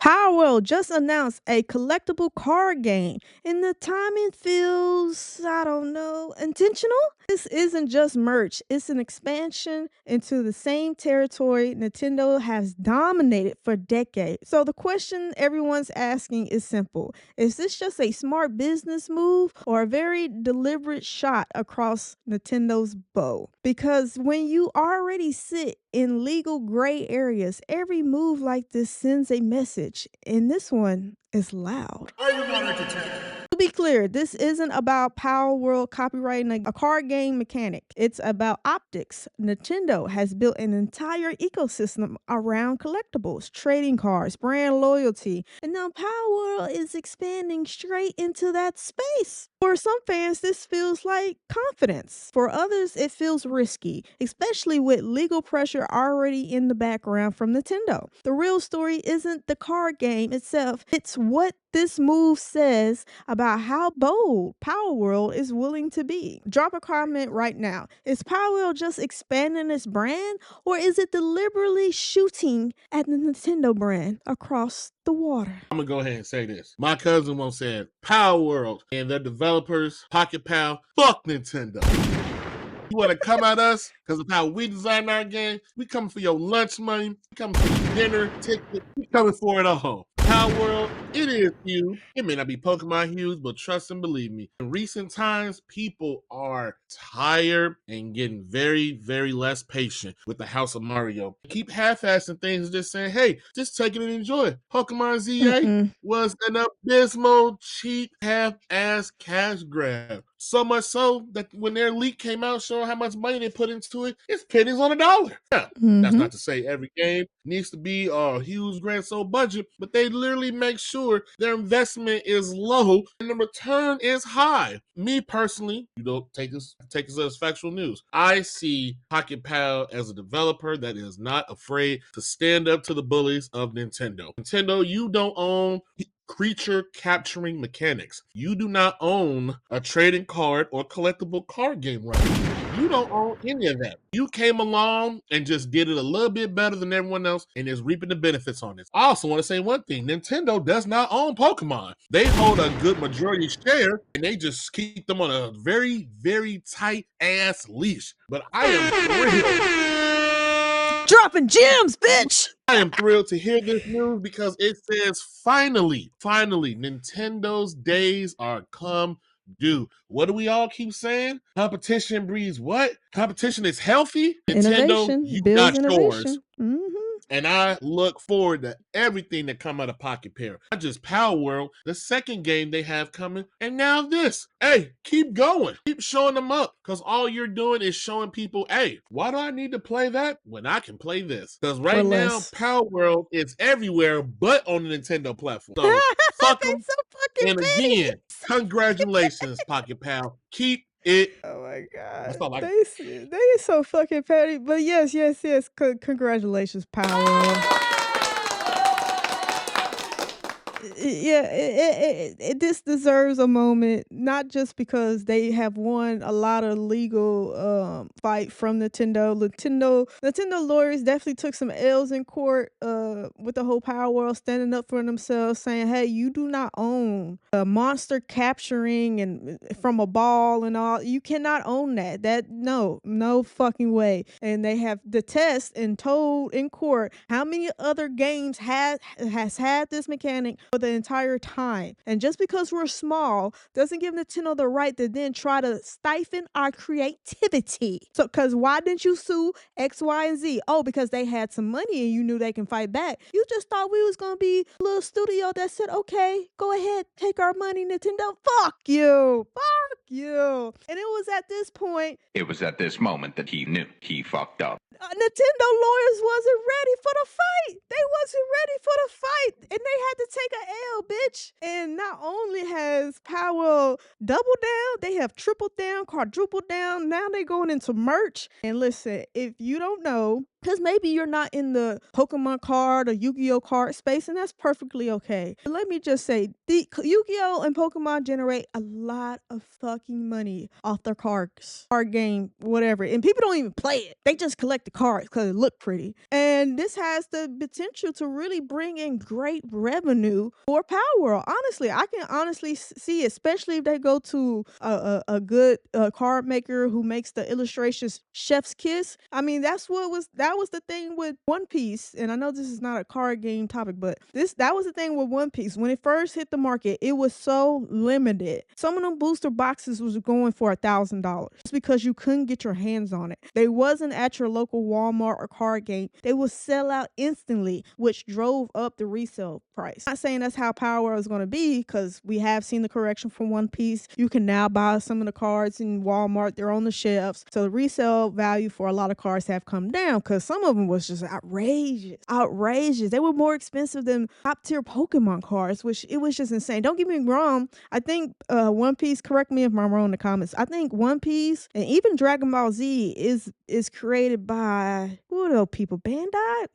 Palworld just announced a collectible card game, and the timing feels, I don't know, intentional? This isn't just merch, it's an expansion into the same territory Nintendo has dominated for decades. So the question everyone's asking is simple. Is this just a smart business move or a very deliberate shot across Nintendo's bow? Because when you already sit in legal gray areas, every move like this sends a message, and this one is loud. Are you not entertained? To be clear, this isn't about Palworld copyrighting a card game mechanic. It's about optics. Nintendo has built an entire ecosystem around collectibles, trading cards, brand loyalty, and now Palworld is expanding straight into that space. For some fans, this feels like confidence. For others, it feels risky, especially with legal pressure already in the background from Nintendo. The real story isn't the card game itself, it's what this move says about how bold Palworld is willing to be. Drop a comment right now. Is Palworld just expanding its brand, or is it deliberately shooting at the Nintendo brand across the water? I'm gonna go ahead and say this. My cousin once said, Palworld and their developers, Pocket Pal, fuck Nintendo. You want to come at us because of how we design our game? We coming for your lunch money. We coming for your dinner ticket. We coming for it all. Palworld, it is huge. It may not be Pokemon huge, but trust and believe me, in recent times, people are tired and getting very, very less patient with the House of Mario. Keep half-assing things and just saying, hey, just take it and enjoy it. Pokemon ZA was an abysmal, cheap, half-ass cash grab. So much so that when their leak came out showing how much money they put into it, it's pennies on a dollar. Yeah, that's not to say every game needs to be a huge grand soul budget, but they literally make sure their investment is low and the return is high. Me personally, you don't take this as factual news. I see Pocket Pal as a developer that is not afraid to stand up to the bullies of Nintendo. Nintendo, you don't own creature capturing mechanics. You do not own a trading card or collectible card game right. You don't own any of that. You came along and just did it a little bit better than everyone else and is reaping the benefits on this. I also want to say one thing. Nintendo does not own Pokemon. They hold a good majority share and they just keep them on a very, very tight ass leash. But I am thrilled. Dropping gems, bitch! I am thrilled to hear this news because it says finally, Nintendo's days are come due. What do we all keep saying? Competition breeds what? Competition is healthy. Nintendo, Innovation, you builds got yours. innovation. And I look forward to everything that come out of Pocket Pair. Not just Palworld, the second game they have coming, and now this. Hey, keep going. Keep showing them up, because all you're doing is showing people, hey, why do I need to play that when I can play this? Because right now, Palworld is everywhere but on the Nintendo platform. So, fuck them. So And again, congratulations, Pocket Pal. Keep it. Oh my god. Like they are so fucking petty. But yes. Congratulations, Palworld. This deserves a moment, not just because they have won a lot of legal fight from Nintendo. Nintendo lawyers definitely took some L's in court with the whole Palworld standing up for themselves, saying, hey, you do not own a monster capturing and from a ball and all. You cannot own that. No fucking way. And they have the test and told in court how many other games has had this mechanic for the entire time. And just because we're small doesn't give Nintendo the right to then try to stifle our creativity. So, because why didn't you sue X, Y, and Z? Oh, because they had some money and you knew they can fight back. You just thought we was gonna be a little studio that said, okay, go ahead, take our money, Nintendo. Fuck you. And it was at this point. It was at this moment that he knew he fucked up. Nintendo lawyers wasn't ready for the fight. They wasn't ready for the fight. And they had to take a L, bitch. And not only has Palworld doubled down, they have tripled down, quadrupled down. Now they going into merch. And listen, if you don't know, because maybe you're not in the Pokemon card or Yu-Gi-Oh card space, and that's perfectly okay. But let me just say, the Yu-Gi-Oh and Pokemon generate a lot of fucking money off their cards, card game, whatever. And people don't even play it. They just collect the cards because it look pretty. And this has the potential to really bring in great revenue for Palworld. Honestly, I can honestly see, especially if they go to a good card maker who makes the illustrations chef's kiss. I mean, that was the thing with One Piece. And I know this is not a card game topic, but that was the thing with One Piece. When it first hit the market, it was so limited. Some of them booster boxes was going for $1,000. It's because you couldn't get your hands on it. They wasn't at your local Walmart or card game. They would sell out instantly, which drove up the resale price. I'm not saying that's how Power is going to be, because we have seen the correction from One Piece. You can now buy some of the cards in Walmart. They're on the shelves. So the resale value for a lot of cards have come down, because some of them was just outrageous. They were more expensive than top tier Pokemon cards, which it was just insane. Don't get me wrong. I think One Piece, correct me if I'm wrong in the comments, I think One Piece and even Dragon Ball Z is created by, who are those people? Bandai?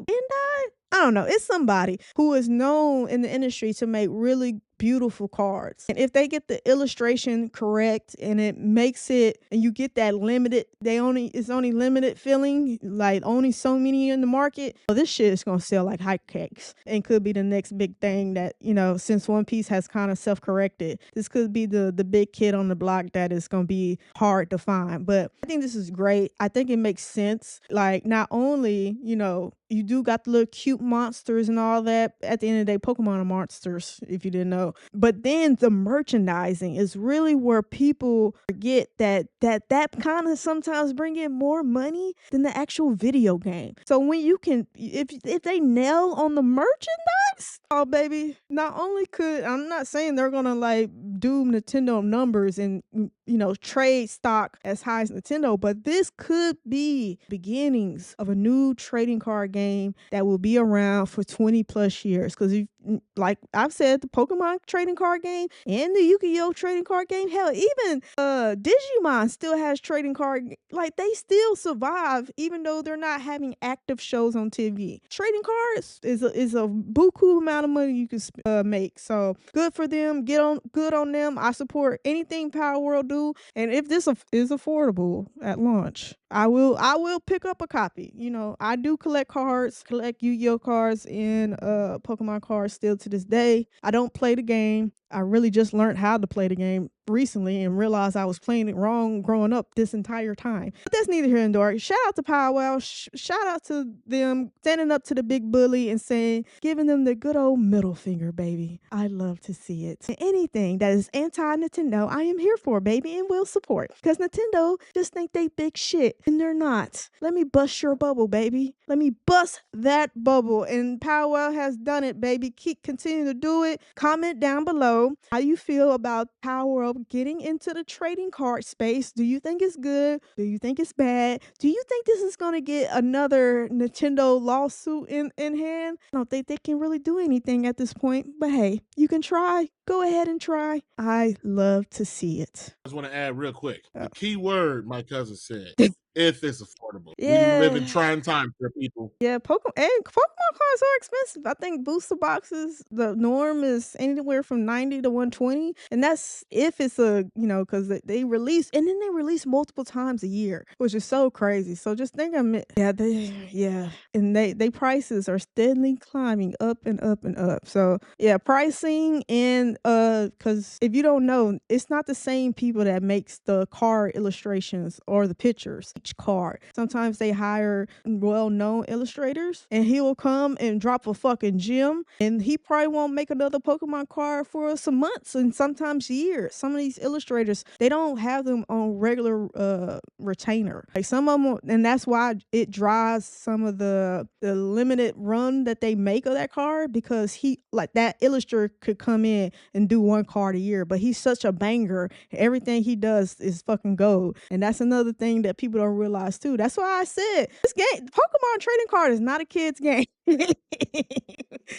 I don't know. It's somebody who is known in the industry to make really beautiful cards. And if they get the illustration correct and it makes it, and you get that limited, it's only limited feeling, like only so many in the market, well, this shit is gonna sell like hotcakes and could be the next big thing that, since One Piece has kind of self-corrected, this could be the big kid on the block that is gonna be hard to find. But I think this is great. I think it makes sense. Like, not only, you do got the little cute monsters and all that. At the end of the day, Pokemon are monsters, if you didn't know. But then the merchandising is really where people forget that kind of sometimes bring in more money than the actual video game. So when you can, if they nail on the merchandise, oh baby, not only could, I'm not saying they're gonna like do Nintendo numbers and trade stock as high as Nintendo, but this could be beginnings of a new trading card game that will be around for 20 plus years. Because like I've said, the Pokemon trading card game and the Yu-Gi-Oh trading card game, hell, even Digimon still has trading card, like they still survive even though they're not having active shows on TV. Trading cards is a buku amount of money you can make. So good for them. Good on them. I support anything Palworld do, and if this is affordable at launch, I will pick up a copy. I do collect cards, collect Yu-Gi-Oh cards and Pokemon cards still to this day. I don't play the game. I really just learned how to play the game recently and realized I was playing it wrong growing up this entire time. But that's neither here nor there. Shout out to Powwow. Shout out to them standing up to the big bully and giving them the good old middle finger, baby. I love to see it. And anything that is anti-Nintendo, I am here for, baby, and will support. Because Nintendo just think they big shit, and they're not. Let me bust your bubble, baby. Let me bust that bubble. And Powwow has done it, baby. Continue to do it. Comment down below how you feel about Palworld getting into the trading card space. Do you think it's good? Do you think it's bad? Do you think this is going to get another Nintendo lawsuit in hand? I don't think they can really do anything at this point, but hey, you can try. Go ahead and try. I love to see it. I just want to add real quick. The key word my cousin said, if it's affordable. Yeah. We live in trying times for people. Yeah, Pokemon cards are expensive. I think booster boxes, the norm is anywhere from 90 to 120. And that's if it's because they release, and then they release multiple times a year, which is so crazy. So just think of it. And they prices are steadily climbing up and up and up. So yeah, pricing and because if you don't know, it's not the same people that makes the card illustrations or the pictures. Each card. Sometimes they hire well-known illustrators, and he will come and drop a fucking gem, and he probably won't make another Pokemon card for some months and sometimes years. Some of these illustrators, they don't have them on regular retainer. Like some of them, and that's why it drives some of the limited run that they make of that card, because that illustrator could come in and do one card a year, but he's such a banger. Everything he does is fucking gold, and that's another thing that people don't gonna realize too. That's why I said this game, Pokemon trading card, is not a kid's game.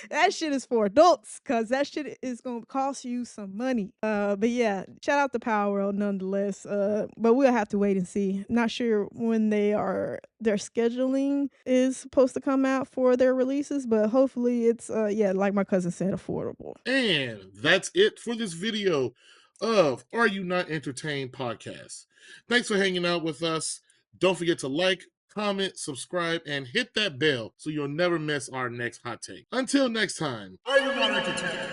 That shit is for adults, cause that shit is gonna cost you some money. But yeah, shout out to Power World nonetheless. But we'll have to wait and see. Not sure when their scheduling is supposed to come out for their releases, but hopefully it's yeah, like my cousin said, affordable. And that's it for this video of Are You Not Entertained podcast. Thanks for hanging out with us. Don't forget to like, comment, subscribe, and hit that bell so you'll never miss our next hot take. Until next time, Are You Not Entertained?